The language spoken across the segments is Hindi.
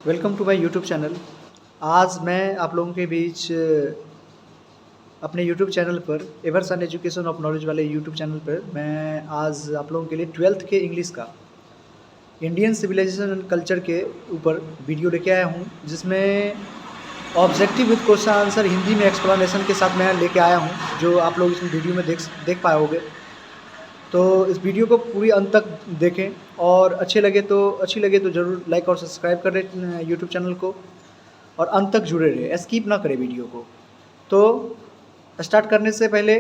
Welcome to my YouTube channel. आज मैं आप लोगों के बीच अपने यूट्यूब चैनल पर एवरसन एजुकेशन ऑफ नॉलेज वाले यूट्यूब चैनल पर मैं आज आप लोगों के लिए 12th के इंग्लिश का इंडियन सिविलाइजेशन एंड कल्चर के ऊपर वीडियो लेके आया हूँ, जिसमें objective with question answer Hindi में एक्सप्लेनेशन के साथ मैं लेके आया हूँ, जो आप लोग इस वीडियो में देख पाए होंगे। तो इस वीडियो को पूरी अंत तक देखें और अच्छी लगे तो ज़रूर लाइक और सब्सक्राइब कर लें यूट्यूब चैनल को और अंत तक जुड़े रहे, स्किप ना करें वीडियो को। तो स्टार्ट करने से पहले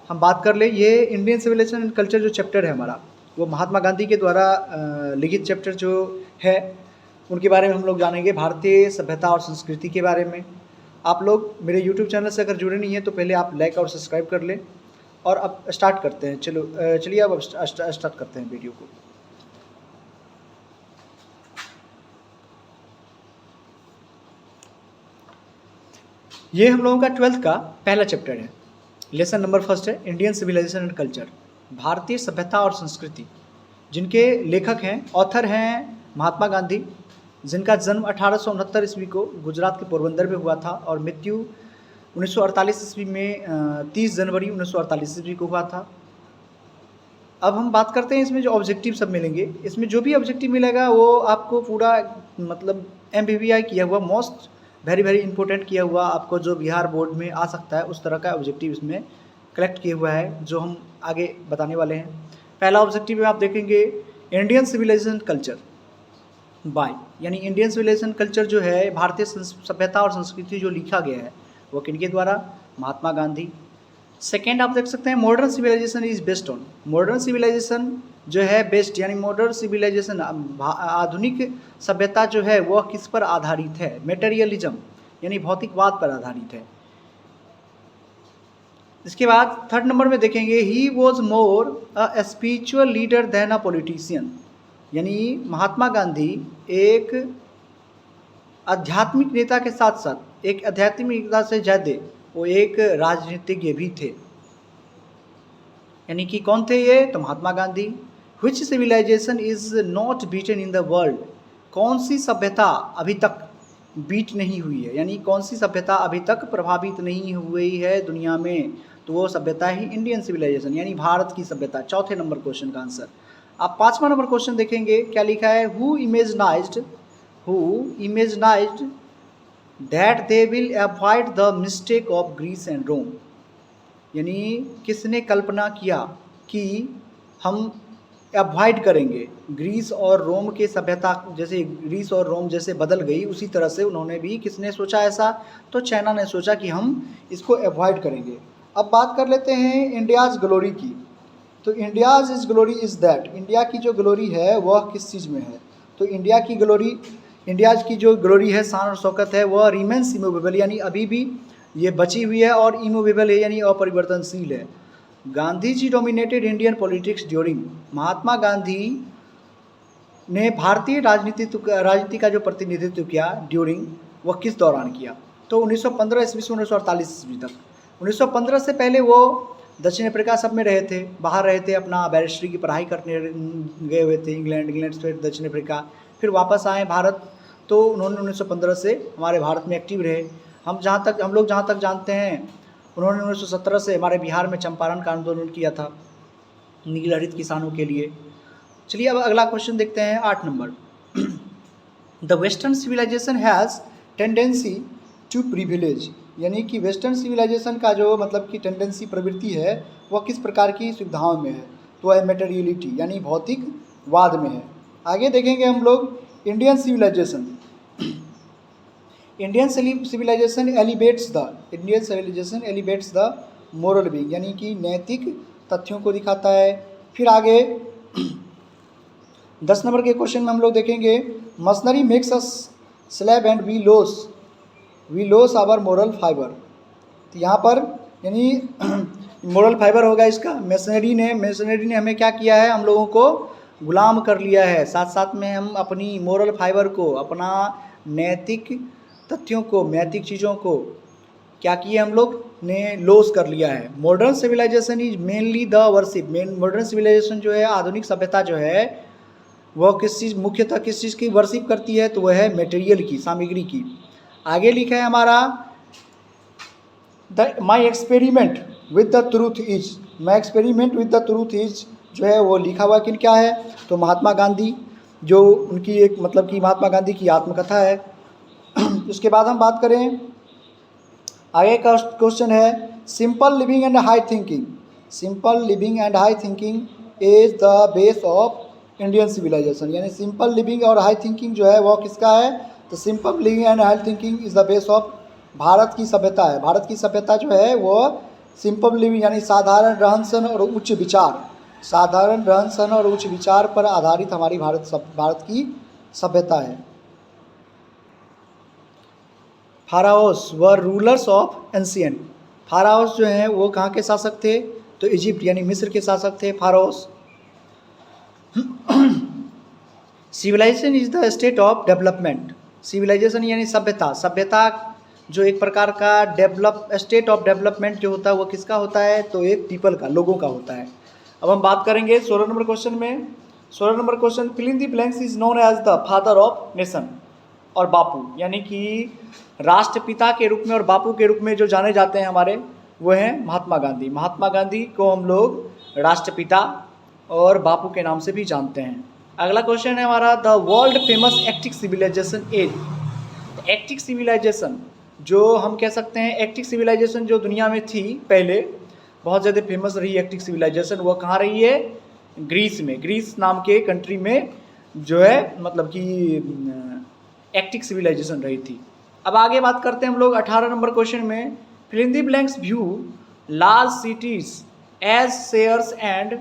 हम बात कर लें, ये इंडियन सिविलाइजेशन एंड कल्चर जो चैप्टर है हमारा, वो महात्मा गांधी के द्वारा लिखित चैप्टर जो है उनके बारे में हम लोग जानेंगे, भारतीय सभ्यता और संस्कृति के बारे में। आप लोग मेरे यूट्यूब चैनल से अगर जुड़े नहीं हैं तो पहले आप लाइक और सब्सक्राइब कर लें। और अब स्टार्ट करते हैं। चलिए अब स्टार्ट करते हैं वीडियो को। ये हम लोगों का 12th का पहला चैप्टर है। लेसन नंबर फर्स्ट है इंडियन सिविलाइजेशन एंड कल्चर, भारतीय सभ्यता और संस्कृति, जिनके लेखक हैं, ऑथर हैं महात्मा गांधी, जिनका जन्म 1869 ईस्वी को गुजरात के पोरबंदर में हुआ था और मृत्यु 1948 ईस्वी में 30 जनवरी 1948 ईस्वी को हुआ था। अब हम बात करते हैं इसमें जो ऑब्जेक्टिव सब मिलेंगे। इसमें जो भी ऑब्जेक्टिव मिलेगा वो आपको पूरा मतलब MBBI किया हुआ, मोस्ट वेरी इंपॉर्टेंट किया हुआ, आपको जो बिहार बोर्ड में आ सकता है उस तरह का ऑब्जेक्टिव इसमें कलेक्ट किया हुआ है, जो हम आगे बताने वाले हैं। पहला ऑब्जेक्टिव में आप देखेंगे इंडियन सिविलाइजेशन कल्चर बाय, यानी इंडियन सिविलाइजेशन कल्चर जो है, भारतीय सभ्यता और संस्कृति जो लिखा गया है वो किनके द्वारा? महात्मा गांधी। सेकेंड आप देख सकते हैं modern civilisation is based on, modern civilisation जो है बेस्ड, यानी मॉडर्न सिविलाइजेशन आधुनिक सभ्यता जो है वह किस पर आधारित है? मेटेरियलिज्म, यानी भौतिकवाद पर आधारित है। इसके बाद थर्ड नंबर में देखेंगे he was more a spiritual leader than a politician, यानी महात्मा गांधी एक आध्यात्मिक नेता के साथ साथ, एक आध्यात्मिक नेता से ज़्यादा वो एक राजनीतिज्ञ भी थे। यानी कि कौन थे ये? तो Mahatma Gandhi. Which civilization is not beaten in the world, कौन सी सभ्यता अभी तक बीट नहीं हुई है, यानी कौन सी सभ्यता अभी तक प्रभावित नहीं हुई है दुनिया में? तो वो सभ्यता ही इंडियन सिविलाइजेशन, यानी भारत की सभ्यता। चौथे नंबर क्वेश्चन का आंसर। आप पांचवा नंबर क्वेश्चन देखेंगे, क्या लिखा है? Who imagined that they will avoid the mistake of Greece and Rome, यानी किसने कल्पना किया कि हम अवॉइड करेंगे ग्रीस और रोम के सभ्यता, जैसे ग्रीस और रोम जैसे बदल गई उसी तरह से उन्होंने भी, किसने सोचा ऐसा? तो चाइना ने सोचा कि हम इसको अवॉइड करेंगे। अब बात कर लेते हैं इंडियाज़ ग्लोरी की। तो India's is glory is that, India की जो ग्लोरी है वह किस चीज़ में है? तो इंडियाज़ की जो ग्लोरी है, शान और शौकत है, वह रिमेंस इमूवेबल, यानी अभी भी ये बची हुई है, और इमूवेबल है यानी अपरिवर्तनशील है। Gandhi ji dominated Indian politics during, Mahatma Gandhi ने भारतीय राजनीति का जो प्रतिनिधित्व किया ड्यूरिंग, वह किस दौरान किया? तो 1915 ईस्वी से 1948 ईस्वी तक। 1915 से पहले वो दक्षिण अफ्रीका सब में रहे थे, बाहर रहे थे, अपना बैरिस्ट्री की पढ़ाई करने गए हुए थे, इंग्लैंड से दक्षिण अफ्रीका, फिर वापस आए भारत। तो उन्होंने 1915 से हमारे भारत में एक्टिव रहे। हम लोग जहाँ तक जानते हैं, उन्होंने 1917 से हमारे बिहार में चंपारण का आंदोलन किया था नील हरित किसानों के लिए। चलिए अब अगला क्वेश्चन देखते हैं, 8 number. The western civilisation has tendency to privilege, यानी कि वेस्टर्न सिविलाइजेशन का जो मतलब कि टेंडेंसी, प्रवृत्ति है, वह किस प्रकार की सुविधाओं में है? तो है मेटेरियलिटी, यानी भौतिकवाद में है। आगे देखेंगे हम लोग Indian civilisation. Indian civilisation elevates the moral being, यानी कि नैतिक तथ्यों को दिखाता है। फिर आगे 10 नंबर के क्वेश्चन में हम लोग देखेंगे machinery makes us slave and we loss our moral fibre. तो यहाँ पर यानी मोरल फाइबर होगा इसका, मशीनरी ने हमें क्या किया है? हम लोगों को गुलाम कर लिया है, साथ साथ में हम अपनी मोरल फाइबर को, अपना नैतिक तथ्यों को, नैतिक चीज़ों को क्या किए हम लोग ने लॉस कर लिया है। Modern civilisation is mainly the worship, modern civilisation जो है, आधुनिक सभ्यता जो है, वह किस चीज़ मुख्यतः किस चीज़ की वर्शिप करती है, तो वह है मटेरियल की, सामग्री की। आगे लिखा है हमारा my experiment with the truth is, my experiment with the truth is जो है वो लिखा हुआ कि क्या है, तो महात्मा गांधी, जो उनकी एक मतलब कि महात्मा गांधी की आत्मकथा है। उसके बाद हम बात करें, आगे का क्वेश्चन है simple living and high thinking, simple living and high thinking is the base of Indian civilisation, यानी सिंपल लिविंग और हाई थिंकिंग जो है वो किसका है, तो simple living and high thinking is the base of Bharat की सभ्यता है। भारत की सभ्यता जो है वो सिंपल लिविंग यानी साधारण रहन सहन और उच्च विचार, साधारण रहन सहन और उच्च विचार पर आधारित हमारी भारत की सभ्यता है। फाराओस वर रूलर्स ऑफ एंशियंट, फाराओस जो हैं वो कहाँ के शासक थे, तो इजिप्ट यानी मिस्र के शासक थे pharaohs. Civilization is the state of development, civilization यानी सभ्यता, सभ्यता जो एक प्रकार का स्टेट ऑफ डेवलपमेंट जो होता है वो किसका होता है, तो एक पीपल का, लोगों का होता है। अब हम बात करेंगे 16 नंबर क्वेश्चन में। 16 number question, fill in the blanks is known as the father of nation, और बापू यानी कि राष्ट्रपिता के रूप में और बापू के रूप में जो जाने जाते हैं हमारे, वो हैं महात्मा गांधी। महात्मा गांधी को हम लोग राष्ट्रपिता और बापू के नाम से भी जानते हैं। अगला क्वेश्चन है हमारा, the world famous Aztec civilisation as, Aztec civilisation जो हम कह सकते हैं, एक्टिक सिविलाइजेशन जो दुनिया में थी पहले, बहुत ज़्यादा फेमस रही एक्टिक सिविलाइजेशन, वो कहाँ रही है, ग्रीस में, ग्रीस नाम के कंट्री में जो है मतलब कि एक्टिक सिविलाइजेशन रही थी। अब आगे बात करते हैं हम लोग 18 नंबर क्वेश्चन में, fill in the blanks view large cities as shares and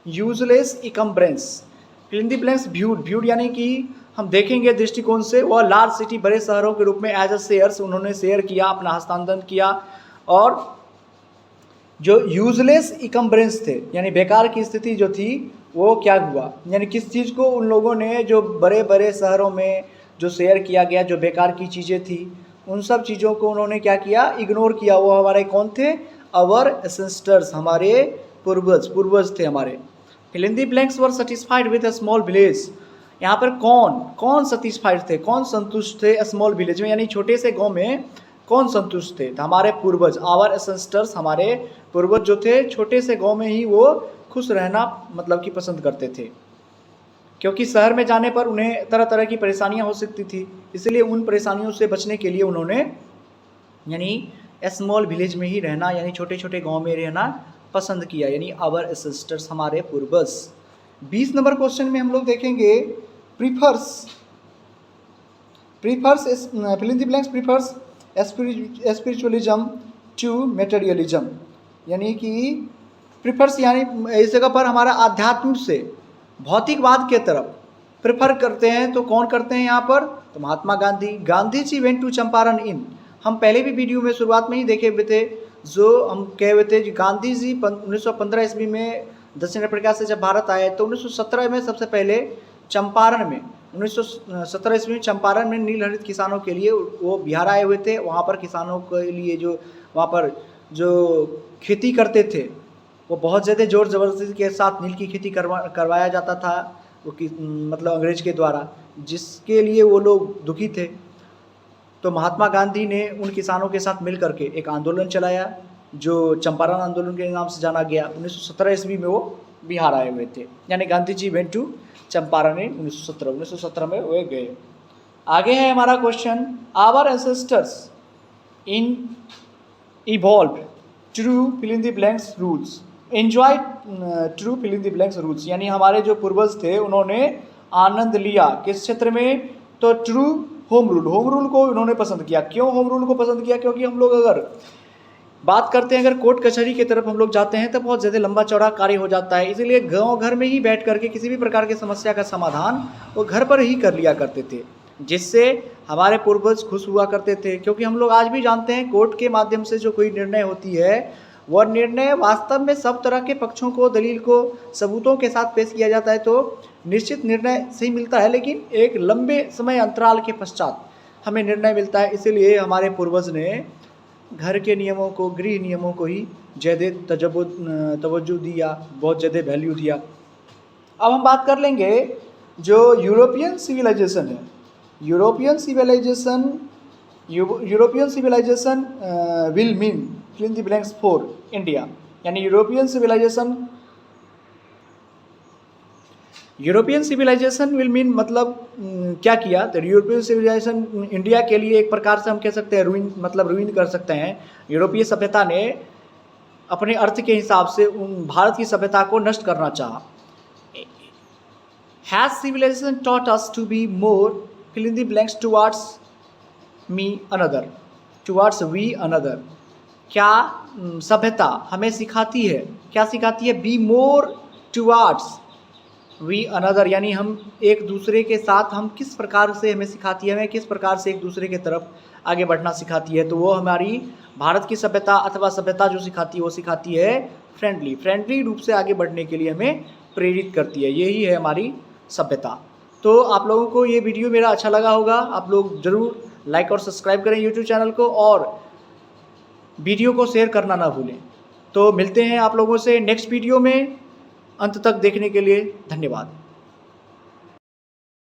useless encumbrance, fill in the blanks viewed यानी कि हम देखेंगे दृष्टिकोण से, वह लार्ज सिटी बड़े शहरों के रूप में एज अ शेयर्स उन्होंने शेयर किया, अपना हस्तांतरण किया, और जो यूजलेस इकम्ब्रेंस थे यानी बेकार की स्थिति जो थी वो क्या हुआ, यानी किस चीज़ को उन लोगों ने जो बड़े बड़े शहरों में जो शेयर किया गया, जो बेकार की चीज़ें थी, उन सब चीज़ों को उन्होंने क्या किया, इग्नोर किया। वो हमारे कौन थे, अवर एंसेस्टर्स, हमारे पूर्वज थे हमारे। Fill in the blanks were satisfied with a small village, यहाँ पर कौन सेटिस्फाइड थे, कौन संतुष्ट थे स्मॉल विलेज में, यानी छोटे से गांव में कौन संतुष्ट थे, तो हमारे पूर्वज, आवर एंसेस्टर्स, हमारे पूर्वज जो थे छोटे से गांव में ही वो खुश रहना मतलब कि पसंद करते थे, क्योंकि शहर में जाने पर उन्हें तरह तरह की परेशानियां हो सकती थी, इसलिए उन परेशानियों से बचने के लिए उन्होंने यानी स्मॉल विलेज में ही रहना, यानी छोटे छोटे गांव में रहना पसंद किया, यानी आवर एंसेस्टर्स, हमारे पूर्वज। 20 नंबर क्वेश्चन में हम लोग देखेंगे, prefers fill in the blanks prefers spiritualism to materialism, यानी कि प्रीफर्स यानी इस जगह पर हमारा आध्यात्म से भौतिकवाद के तरफ प्रेफर करते हैं, तो कौन करते हैं यहाँ पर, तो महात्मा गांधी। गांधी जी वेंट टू चंपारण इन, हम पहले भी वीडियो में शुरुआत में ही देखे हुए थे, जो हम कहे हुए थे गांधी जी 1915 ईस्वी में दक्षिण अफ्रीका से जब भारत आए, तो 1917 में सबसे पहले चंपारण में 1917 ईस्वी में चंपारण में नीलहरित किसानों के लिए वो बिहार आए हुए थे। वहाँ पर किसानों के लिए जो वहाँ पर जो खेती करते थे वो बहुत ज़्यादा ज़ोर ज़बरदस्ती के साथ नील की खेती करवाया जाता था, वो मतलब अंग्रेज के द्वारा, जिसके लिए वो लोग दुखी थे। तो महात्मा गांधी ने उन किसानों के साथ मिल करके एक आंदोलन चलाया जो चंपारण आंदोलन के नाम से जाना गया। 1917 ईस्वी में वो बिहार आए हुए थे, यानी गांधी जी वेंट टू चंपारण में 1917 में वो गए। आगे है हमारा question, our ancestors involve true fill in the blanks rules enjoy true fill in the blanks rules, यानी हमारे जो पूर्वज थे उन्होंने आनंद लिया किस क्षेत्र में, तो ट्रू होम रूल को उन्होंने पसंद किया। क्यों होम रूल को पसंद किया, क्योंकि हम लोग अगर बात करते हैं, अगर कोर्ट कचहरी की तरफ हम लोग जाते हैं तो बहुत ज़्यादा लंबा चौड़ा कार्य हो जाता है, इसलिए गांव घर में ही बैठ करके किसी भी प्रकार की समस्या का समाधान वो घर पर ही कर लिया करते थे, जिससे हमारे पूर्वज खुश हुआ करते थे। क्योंकि हम लोग आज भी जानते हैं कोर्ट के माध्यम से जो कोई निर्णय होती है वह निर्णय वास्तव में सब तरह के पक्षों को, दलील को, सबूतों के साथ पेश किया जाता है तो निश्चित निर्णय सही मिलता है, लेकिन एक लंबे समय अंतराल के पश्चात हमें निर्णय मिलता है। इसीलिए हमारे पूर्वज ने घर के नियमों को, गृह नियमों को ही ज़्यादा तवज्जो दिया, बहुत ज़्यादा वैल्यू दिया। अब हम बात कर लेंगे जो यूरोपियन सिविलाइजेशन है, European civilisation will mean fill in the blanks for India. यानी यूरोपियन सिविलाइजेशन विल मीन मतलब क्या किया, तो यूरोपियन सिविलाइजेशन इंडिया के लिए एक प्रकार से हम कह सकते हैं रूइन, मतलब रूइन कर सकते हैं। यूरोपीय सभ्यता ने अपने अर्थ के हिसाब से भारत की सभ्यता को नष्ट करना चाहा। Has civilisation taught us to be more fill in the blanks towards me another, towards we another. क्या सभ्यता हमें सिखाती है, क्या सिखाती है, be more towards we another, यानी हम एक दूसरे के साथ हम किस प्रकार से हमें सिखाती है, हमें किस प्रकार से एक दूसरे के तरफ आगे बढ़ना सिखाती है। तो वो हमारी भारत की सभ्यता अथवा सभ्यता जो सिखाती है वो सिखाती है फ्रेंडली रूप से आगे बढ़ने के लिए हमें प्रेरित करती है। यही है हमारी सभ्यता। तो आप लोगों को ये वीडियो मेरा अच्छा लगा होगा, आप लोग ज़रूर लाइक और सब्सक्राइब करें यूट्यूब चैनल को, और वीडियो को शेयर करना ना भूलें। तो मिलते हैं आप लोगों से नेक्स्ट वीडियो में। अंत तक देखने के लिए धन्यवाद।